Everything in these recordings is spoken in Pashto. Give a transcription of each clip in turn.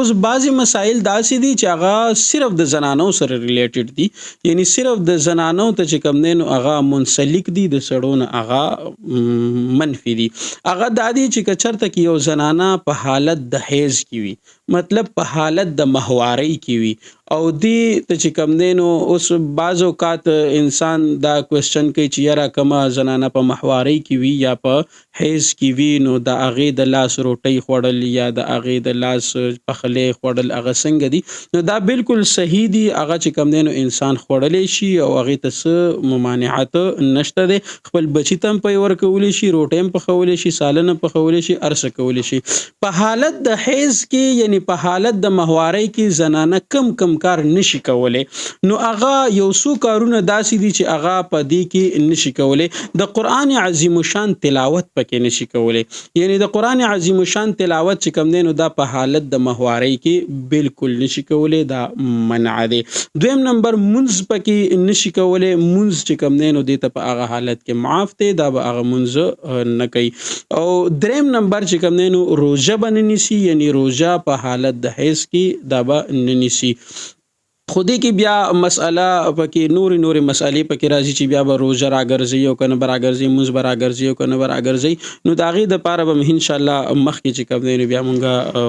اوس بعضې مسایل داسې دي چې هغه صرف د زنانو سره ریلیټډ دي، یعنی صرف د زنانو ته چې کوم دی نو هغه منسلک دي، د سړو نه هغه منفي دي. هغه دا دي چې که چېرته کې یو زنانه په حالت د حیض کې وي، مطلب په حالت د ماهوارۍ کې وي او دې ته چې کوم دی نو اوس بعض اوقات انسان دا کوېسچن کوي چې یاره کومه زنانه په ماهوارۍ کې وي یا په حیض کې وي نو د هغې د لاس روټۍ خوړل یا د هغې د لاس پخلی خوړل هغه څنګه دي؟ نو دا بالکل صحیح دي، هغه چې کوم دی نو انسان خوړلی شي او هغې ته څه ممانعت نشته دی. خپل بچي ته هم پی ورکولی شي، روټۍ هم پخولی شي، سالن هم پخولی شي، هر څه کولی شي. په حالت د حیض کې یعنی په حالت د ماهوارۍ کې زنانه کم کار نشي کولی، نو هغه یو څو کارونه داسې دي چې هغه په دې کې نشي کولی. د قرآن عظیم الشان تلاوت پکې نشي کولی، یعنی د قرآن عظیم الشان تلاوت چې کوم دی نو دا په حالت د ماهوارۍ کې بالکل نشي کولی، دا منع دی. دویم نمبر مونځ پکې نشي کولی، مونځ چې کوم دی نو دې ته په هغه حالت کې معاف دی، دا به هغه مونځ نه کوي. او دریم نمبر چې کوم دی نو روژه به نه نیسي، یعنی روژه په حالت د حیض کې دا به نه نیسي. خو دې کې بیا مسئله پکې نورې مسئلې پکې راځي چې بیا به روژه راګرځي او که نه به راګرځي، مونځ به راګرځي او که نه به راګرځي. نو د هغې دپاره به انشاءالله مخکې چې کوم دی نو بیا مونږ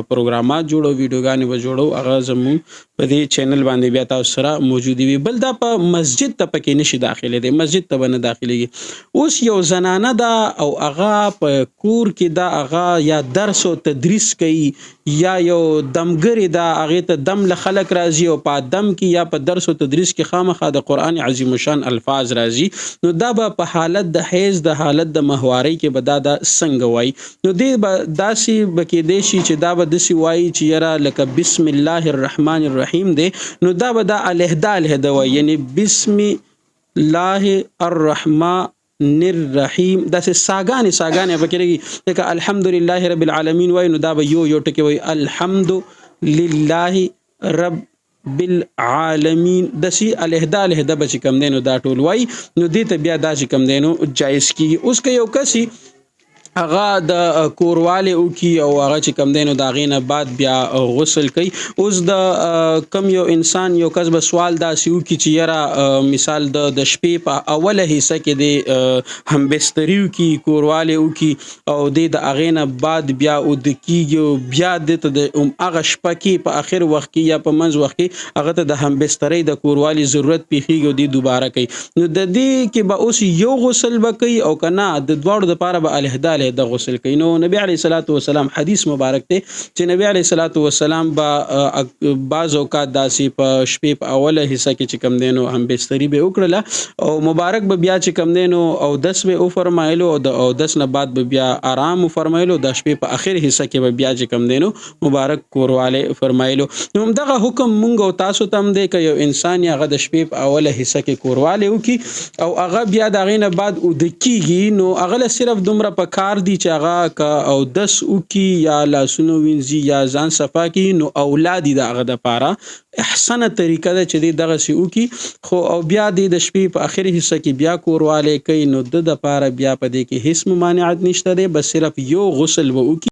پروګرامات جوړو، ویډیوګانې به جوړو، هغه زمونږ په دې چینل باندې بیا تاسو سره موجودې وي. بل دا په مسجد ته پکې نشي داخلېدی، مسجد ته به نه داخلېږي. اوس یو زنانه ده او هغه په کور کې ده، هغه یا درس او تدریس کوي یا یو دمګرې ده، هغې ته دم له خلک راځي او په دم کې یا په درس او تدریس کې خامخا د قرآن عظیم الشان الفاظ راځي، نو دا به په حالت د حیض د حالت د ماهوارۍ کې به دا څنګه وایي؟ نو دې به داسې به کیدی شي چې دا به داسې وایي چې یاره لکه بسم الله الرحمن الرحیم دی، نو دا به دا علیحده وایي، یعنی بسم الله الرحمن الرحیم، داسې ساګانې پکې رهي، لکه الحمدلله رب العالمین وایي، نو دا به یو ټکي وایي الحمدلله رب بالعالمین، دسی علیحده به چې کم دی نو دا ټول وایي. نو دې ته بیا دا چې کم دی نو جایز کېږي. اوس که یو کس هغه د کوروالی وکړي او هغه چې کوم دی نو د هغې نه بعد بیا غسل کوي. اوس د کم یو انسان یو کس به سوال داسې وکړي چې یاره مثال د شپې په اوله حصه کې دی همبستري وکړي، کوروالی وکړي او دی د هغې نه بعد بیا اوده کېږي او بیا دې ته د هغه شپه کې په اخر وخت کې یا په منځ وخت کې هغه ته د همبسترۍ د کوروالی ضرورت پیښیږي او دی دوباره کوي. نو د دې کې به اوس یو غسل به کوي او که نه د دواړو دپاره به علیحده د غسل کوي. نو نبی علیه الصلاة والسلام حدیث مبارک دی چې نبی علیه الصلاة والسلام به بعض اوقات داسې په شپې په اوله حصه کې چې کوم دی نو همبستري به وکړله او مبارک به بیا چې کوم دی نو اودس به وفرمایلو او د اودس نه بعد به بیا آرام وفرمایلو، د شپې په اخر حصه کې به بیا چې کوم دی نو مبارک کوروالی فرمایلو. نو همدغه حکم مونږ او تاسو ته هم دی که یو انسان هغه د شپې په اوله حصه کې کوروالی وکړي او هغه بیا د هغې نه بعد اوده کېږي، نو هغه له صرف دومره په کار دی چې هغه که اودس وکړي یا لاسونه وینځي یا ځان صفا کړي، نو اولا دي د هغه دپاره احسنه طریقه ده چې دی دغسې وکړي. خو او بیا دی د شپې په اخر حصه کې بیا کوروالی کوي، نو د دپاره بیا په دې کې هیڅ ممانعت نشته دی، بس صرف یو غسل به وکړي.